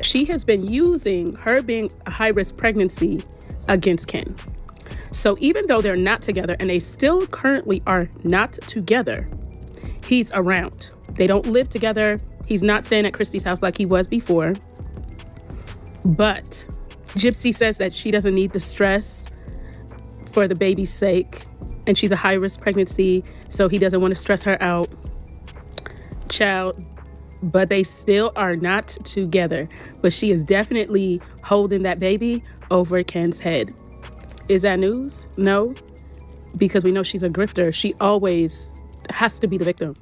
She has been using her being a high-risk pregnancy against Ken. So even though they're not together, and they still currently are not together, he's around. They don't live together. He's not staying at Christy's house like he was before. But Gypsy says that she doesn't need the stress for the baby's sake, and she's a high-risk pregnancy, so he doesn't want to stress her out. Child, but they still are not together. But she is definitely holding that baby over Ken's head. Is that news? No, because we know she's a grifter. She always has to be the victim.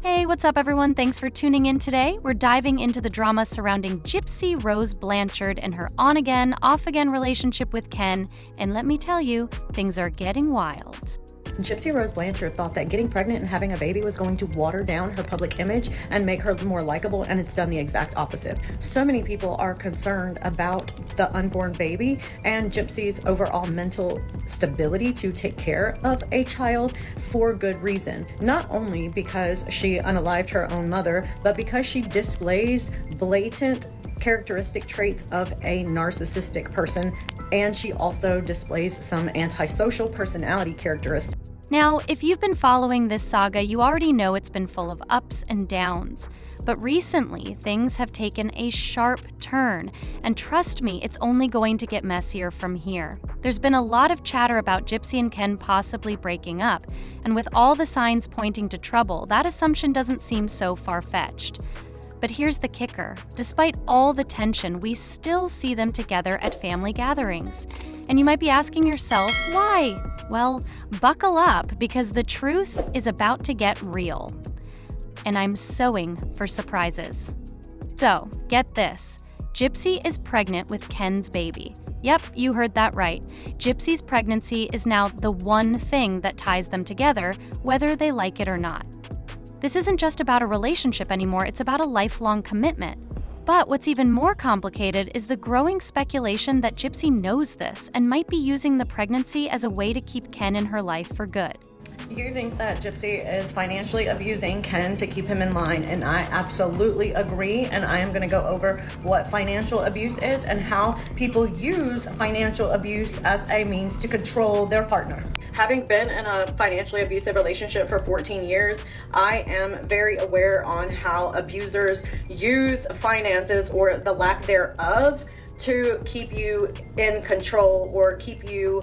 Hey, what's up, everyone? Thanks for tuning in today. We're diving into the drama surrounding Gypsy Rose Blanchard and her on-again, off-again relationship with Ken. And let me tell you, things are getting wild. Gypsy Rose Blanchard thought that getting pregnant and having a baby was going to water down her public image and make her more likable, and it's done the exact opposite. So many people are concerned about the unborn baby and Gypsy's overall mental stability to take care of a child for good reason. Not only because she unalived her own mother, but because she displays blatant characteristic traits of a narcissistic person, and she also displays some antisocial personality characteristics. Now, if you've been following this saga, you already know it's been full of ups and downs. But recently, things have taken a sharp turn, and trust me, it's only going to get messier from here. There's been a lot of chatter about Gypsy and Ken possibly breaking up, and with all the signs pointing to trouble, that assumption doesn't seem so far-fetched. But here's the kicker. Despite all the tension, we still see them together at family gatherings. And you might be asking yourself, why? Well, buckle up, because the truth is about to get real. And I'm sowing for surprises. So, get this. Gypsy is pregnant with Ken's baby. Yep, you heard that right. Gypsy's pregnancy is now the one thing that ties them together, whether they like it or not. This isn't just about a relationship anymore, it's about a lifelong commitment. But what's even more complicated is the growing speculation that Gypsy knows this and might be using the pregnancy as a way to keep Ken in her life for good. You think that Gypsy is financially abusing Ken to keep him in line, and I absolutely agree, and I am going to go over what financial abuse is and how people use financial abuse as a means to control their partner. Having been in a financially abusive relationship for 14 years, I am very aware on how abusers use finances, or the lack thereof, to keep you in control or keep you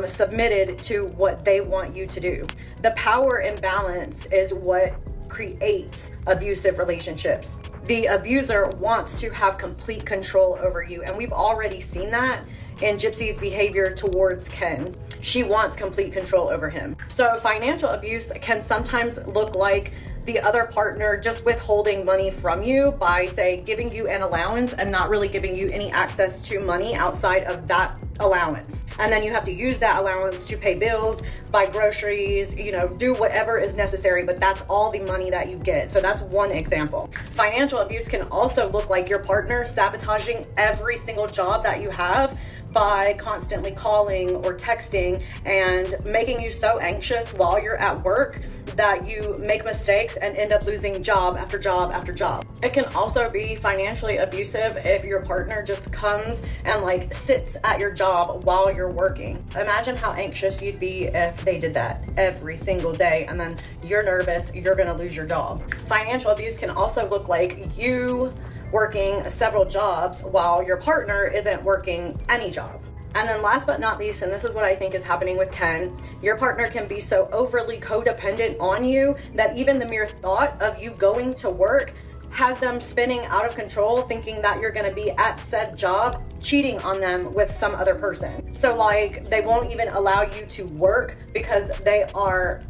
submitted to what they want you to do. The power imbalance is what creates abusive relationships. The abuser wants to have complete control over you, and we've already seen that in Gypsy's behavior towards Ken. She wants complete control over him. So financial abuse can sometimes look like the other partner just withholding money from you by, say, giving you an allowance and not really giving you any access to money outside of that allowance. And then you have to use that allowance to pay bills, buy groceries, do whatever is necessary, but that's all the money that you get. So that's one example. Financial abuse can also look like your partner sabotaging every single job that you have by constantly calling or texting and making you so anxious while you're at work that you make mistakes and end up losing job after job after job. It can also be financially abusive if your partner just comes and sits at your job while you're working. Imagine how anxious you'd be if they did that every single day, and then you're nervous, you're gonna lose your job. Financial abuse can also look like you working several jobs while your partner isn't working any job. And then last but not least, and this is what I think is happening with Ken, your partner can be so overly codependent on you that even the mere thought of you going to work has them spinning out of control, thinking that you're gonna be at said job, cheating on them with some other person. So they won't even allow you to work because they are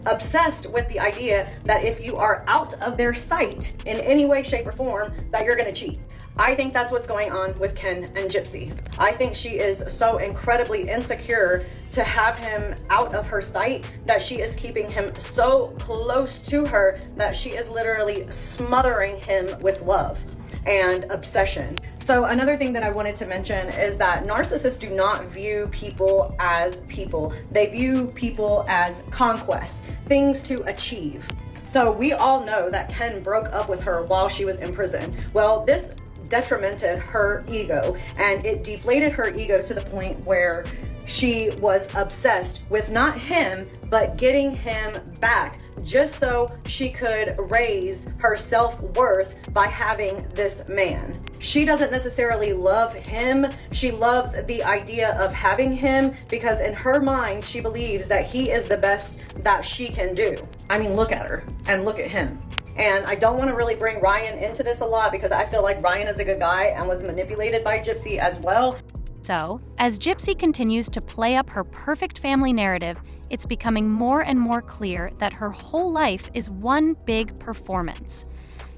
obsessed with the idea that if you are out of their sight in any way, shape, or form, that you're gonna cheat. I think that's what's going on with Ken and Gypsy. I think she is so incredibly insecure to have him out of her sight that she is keeping him so close to her that she is literally smothering him with love and obsession. So another thing that I wanted to mention is that narcissists do not view people as people. They view people as conquests, things to achieve. So we all know that Ken broke up with her while she was in prison. Well, this detrimented her ego, and it deflated her ego to the point where she was obsessed with not him, but getting him back, just so she could raise her self-worth by having this man. She doesn't necessarily love him. She loves the idea of having him because in her mind, she believes that he is the best that she can do. I mean, look at her and look at him. And I don't want to really bring Ryan into this a lot because I feel like Ryan is a good guy and was manipulated by Gypsy as well. So, as Gypsy continues to play up her perfect family narrative, it's becoming more and more clear that her whole life is one big performance.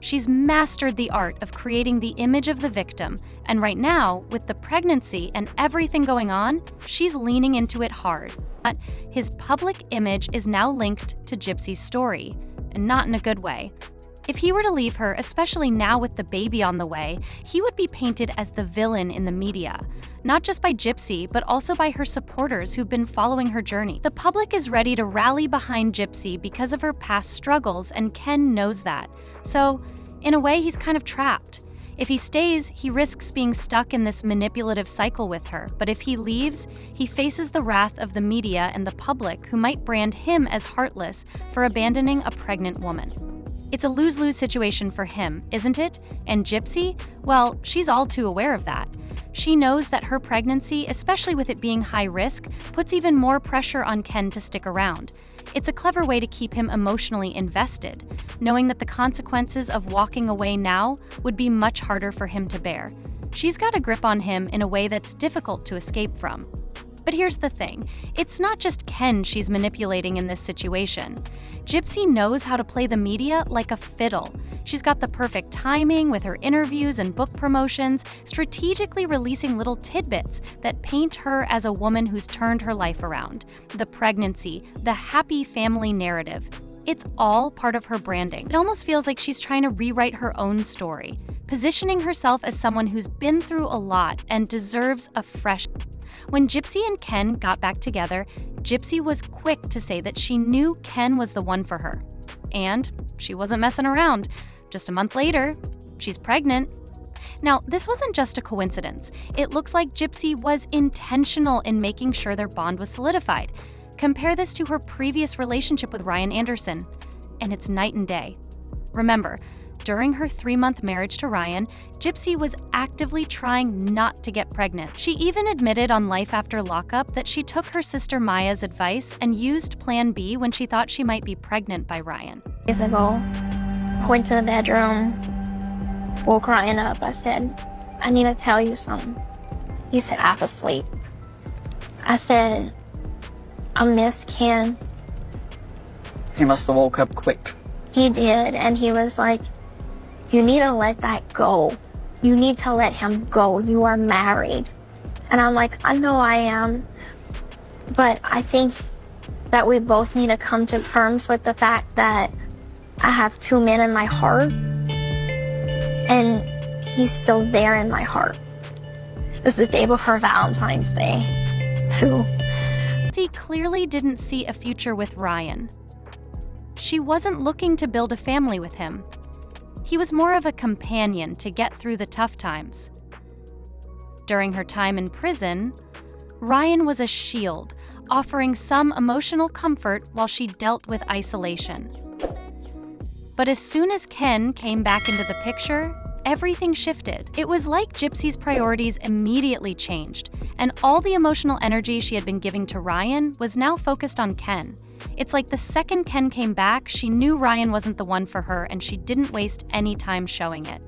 She's mastered the art of creating the image of the victim, and right now, with the pregnancy and everything going on, she's leaning into it hard. But his public image is now linked to Gypsy's story, and not in a good way. If he were to leave her, especially now with the baby on the way, he would be painted as the villain in the media. Not just by Gypsy, but also by her supporters who've been following her journey. The public is ready to rally behind Gypsy because of her past struggles, and Ken knows that. So, in a way, he's kind of trapped. If he stays, he risks being stuck in this manipulative cycle with her, but if he leaves, he faces the wrath of the media and the public who might brand him as heartless for abandoning a pregnant woman. It's a lose-lose situation for him, isn't it? And Gypsy? Well, she's all too aware of that. She knows that her pregnancy, especially with it being high risk, puts even more pressure on Ken to stick around. It's a clever way to keep him emotionally invested, knowing that the consequences of walking away now would be much harder for him to bear. She's got a grip on him in a way that's difficult to escape from. But here's the thing, it's not just Ken she's manipulating in this situation. Gypsy knows how to play the media like a fiddle. She's got the perfect timing with her interviews and book promotions, strategically releasing little tidbits that paint her as a woman who's turned her life around. The pregnancy, the happy family narrative. It's all part of her branding. It almost feels like she's trying to rewrite her own story, positioning herself as someone who's been through a lot and deserves a fresh. When Gypsy and Ken got back together, Gypsy was quick to say that she knew Ken was the one for her. And she wasn't messing around. Just a month later, she's pregnant. Now, this wasn't just a coincidence. It looks like Gypsy was intentional in making sure their bond was solidified. Compare this to her previous relationship with Ryan Anderson, and it's night and day. Remember, during her 3-month marriage to Ryan, Gypsy was actively trying not to get pregnant. She even admitted on Life After Lockup that she took her sister Maya's advice and used Plan B when she thought she might be pregnant by Ryan. Days ago, I went to the bedroom, woke Ryan up. I said, I need to tell you something. He said, half asleep. I said, I miss Ken. He must have woke up quick. He did, and he was like, you need to let that go. You need to let him go. You are married. And I'm like, I know I am, but I think that we both need to come to terms with the fact that I have 2 men in my heart, and he's still there in my heart. This is the day before Valentine's Day, too. She clearly didn't see a future with Ryan. She wasn't looking to build a family with him. He was more of a companion to get through the tough times. During her time in prison, Ryan was a shield, offering some emotional comfort while she dealt with isolation. But as soon as Ken came back into the picture, everything shifted. It was like Gypsy's priorities immediately changed, and all the emotional energy she had been giving to Ryan was now focused on Ken. It's like the second Ken came back, she knew Ryan wasn't the one for her, and she didn't waste any time showing it.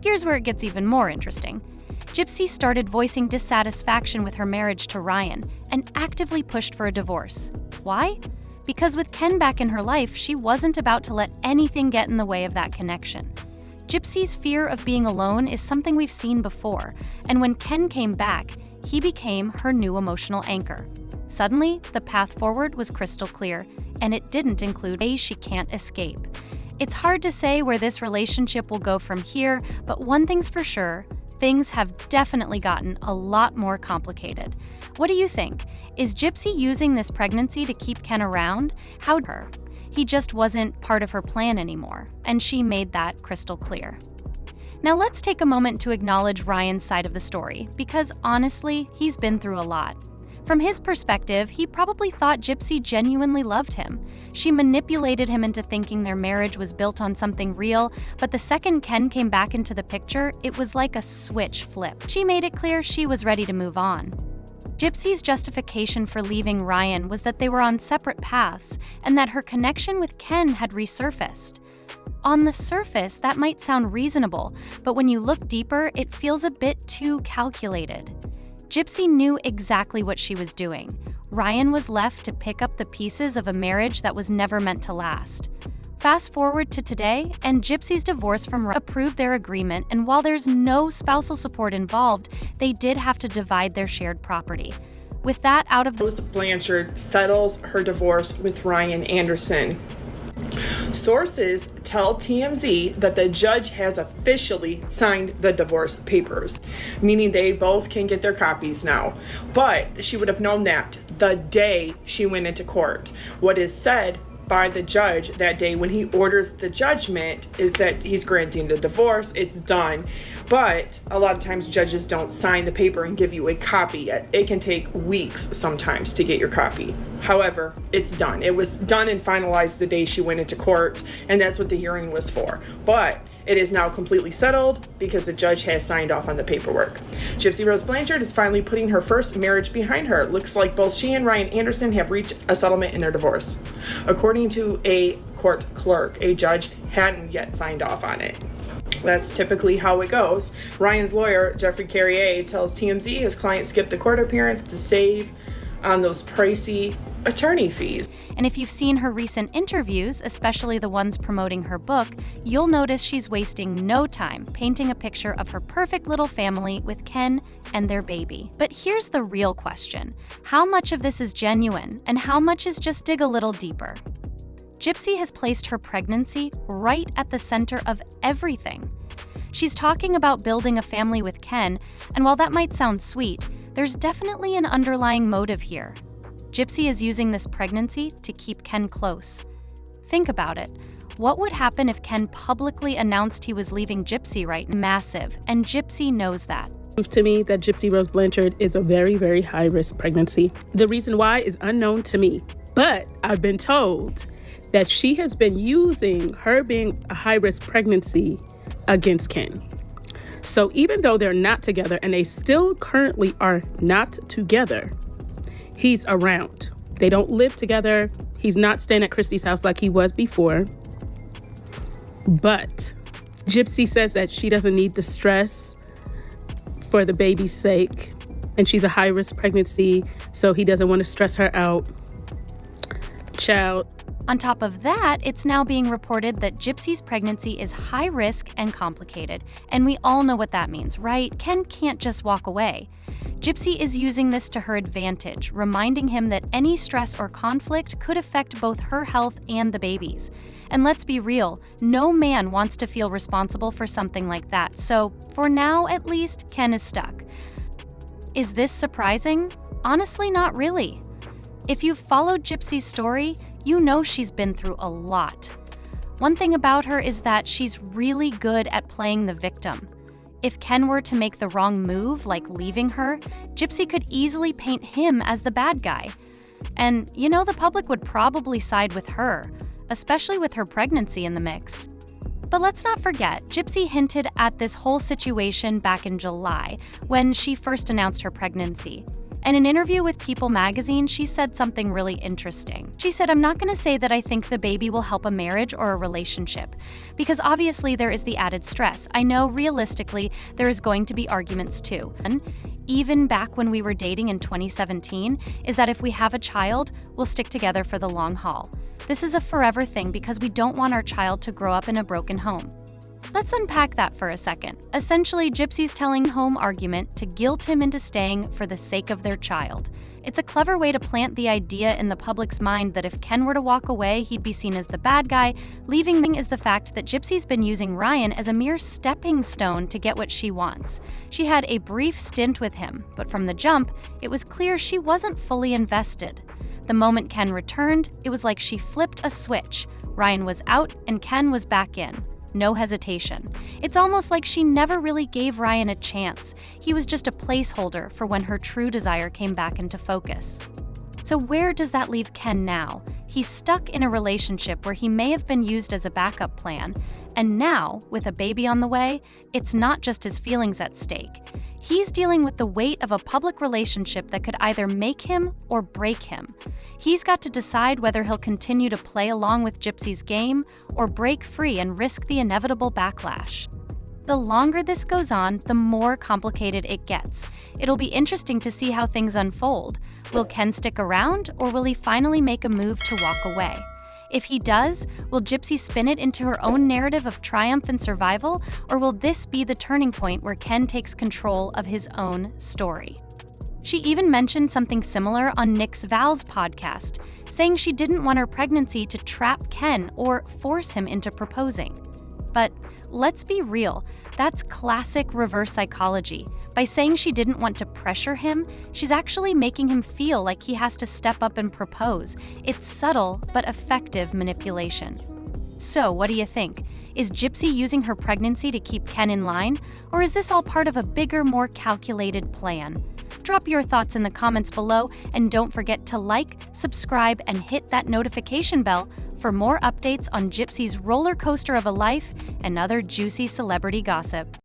Here's where it gets even more interesting. Gypsy started voicing dissatisfaction with her marriage to Ryan and actively pushed for a divorce. Why? Because with Ken back in her life, she wasn't about to let anything get in the way of that connection. Gypsy's fear of being alone is something we've seen before, and when Ken came back, he became her new emotional anchor. Suddenly, the path forward was crystal clear, and it didn't include ways she can't escape. It's hard to say where this relationship will go from here, but one thing's for sure, things have definitely gotten a lot more complicated. What do you think? Is Gypsy using this pregnancy to keep Ken around? How'd her? He just wasn't part of her plan anymore, and she made that crystal clear. Now let's take a moment to acknowledge Ryan's side of the story, because honestly, he's been through a lot. From his perspective, he probably thought Gypsy genuinely loved him. She manipulated him into thinking their marriage was built on something real, but the second Ken came back into the picture, it was like a switch flipped. She made it clear she was ready to move on. Gypsy's justification for leaving Ryan was that they were on separate paths and that her connection with Ken had resurfaced. On the surface, that might sound reasonable, but when you look deeper, it feels a bit too calculated. Gypsy knew exactly what she was doing. Ryan was left to pick up the pieces of a marriage that was never meant to last. Fast forward to today, and Gypsy's divorce from Ryan approved their agreement, and while there's no spousal support involved, they did have to divide their shared property. With that out of the Rose Blanchard settles her divorce with Ryan Anderson. Sources tell TMZ that the judge has officially signed the divorce papers, meaning they both can get their copies now. But she would have known that the day she went into court. What is said by the judge that day when he orders the judgment is that he's granting the divorce, it's done. But a lot of times judges don't sign the paper and give you a copy. It can take weeks sometimes to get your copy. However, it's done. It was done and finalized the day she went into court, and that's what the hearing was for. But it is now completely settled because the judge has signed off on the paperwork. Gypsy Rose Blanchard is finally putting her first marriage behind her. It looks like both she and Ryan Anderson have reached a settlement in their divorce. According to a court clerk, a judge hadn't yet signed off on it. That's typically how it goes. Ryan's lawyer, Jeffrey Carrier, tells TMZ his client skipped the court appearance to save on those pricey attorney fees. And if you've seen her recent interviews, especially the ones promoting her book, you'll notice she's wasting no time painting a picture of her perfect little family with Ken and their baby. But here's the real question. How much of this is genuine, and how much is just dig a little deeper? Gypsy has placed her pregnancy right at the center of everything. She's talking about building a family with Ken, and while that might sound sweet, there's definitely an underlying motive here. Gypsy is using this pregnancy to keep Ken close. Think about it. What would happen if Ken publicly announced he was leaving Gypsy right now? Massive, and Gypsy knows that. Proved to me that Gypsy Rose Blanchard is a very, very high-risk pregnancy. The reason why is unknown to me, but I've been told that she has been using her being a high-risk pregnancy against Ken. So even though they're not together, and they still currently are not together, he's around. They don't live together. He's not staying at Christy's house like he was before. But Gypsy says that she doesn't need the stress for the baby's sake, and she's a high-risk pregnancy, so he doesn't want to stress her out. Child. On top of that, it's now being reported that Gypsy's pregnancy is high risk and complicated, and we all know what that means, right? Ken can't just walk away. Gypsy is using this to her advantage, reminding him that any stress or conflict could affect both her health and the baby's. And let's be real, no man wants to feel responsible for something like that, so for now at least, Ken is stuck. Is this surprising? Honestly, not really. If you've followed Gypsy's story, you know she's been through a lot. One thing about her is that she's really good at playing the victim. If Ken were to make the wrong move, like leaving her, Gypsy could easily paint him as the bad guy. And, you know, the public would probably side with her, especially with her pregnancy in the mix. But let's not forget, Gypsy hinted at this whole situation back in July, when she first announced her pregnancy. In an interview with People magazine, she said something really interesting. She said, "I'm not going to say that I think the baby will help a marriage or a relationship, because obviously there is the added stress. I know realistically there is going to be arguments too. And even back when we were dating in 2017, is that if we have a child, we'll stick together for the long haul. This is a forever thing because we don't want our child to grow up in a broken home." Let's unpack that for a second. Essentially, Gypsy's telling home argument to guilt him into staying for the sake of their child. It's a clever way to plant the idea in the public's mind that if Ken were to walk away, he'd be seen as the bad guy. Leaving is the fact that Gypsy's been using Ryan as a mere stepping stone to get what she wants. She had a brief stint with him, but from the jump, it was clear she wasn't fully invested. The moment Ken returned, it was like she flipped a switch. Ryan was out and Ken was back in. No hesitation. It's almost like she never really gave Ryan a chance. He was just a placeholder for when her true desire came back into focus. So where does that leave Ken now? He's stuck in a relationship where he may have been used as a backup plan, and now, with a baby on the way, it's not just his feelings at stake. He's dealing with the weight of a public relationship that could either make him or break him. He's got to decide whether he'll continue to play along with Gypsy's game or break free and risk the inevitable backlash. The longer this goes on, the more complicated it gets. It'll be interesting to see how things unfold. Will Ken stick around, or will he finally make a move to walk away? If he does, will Gypsy spin it into her own narrative of triumph and survival, or will this be the turning point where Ken takes control of his own story? She even mentioned something similar on Nick's Val's podcast, saying she didn't want her pregnancy to trap Ken or force him into proposing. But let's be real, that's classic reverse psychology. By saying she didn't want to pressure him, she's actually making him feel like he has to step up and propose. It's subtle but effective manipulation. So, what do you think? Is Gypsy using her pregnancy to keep Ken in line, or is this all part of a bigger, more calculated plan? Drop your thoughts in the comments below, and don't forget to like, subscribe, and hit that notification bell for more updates on Gypsy's roller coaster of a life and other juicy celebrity gossip.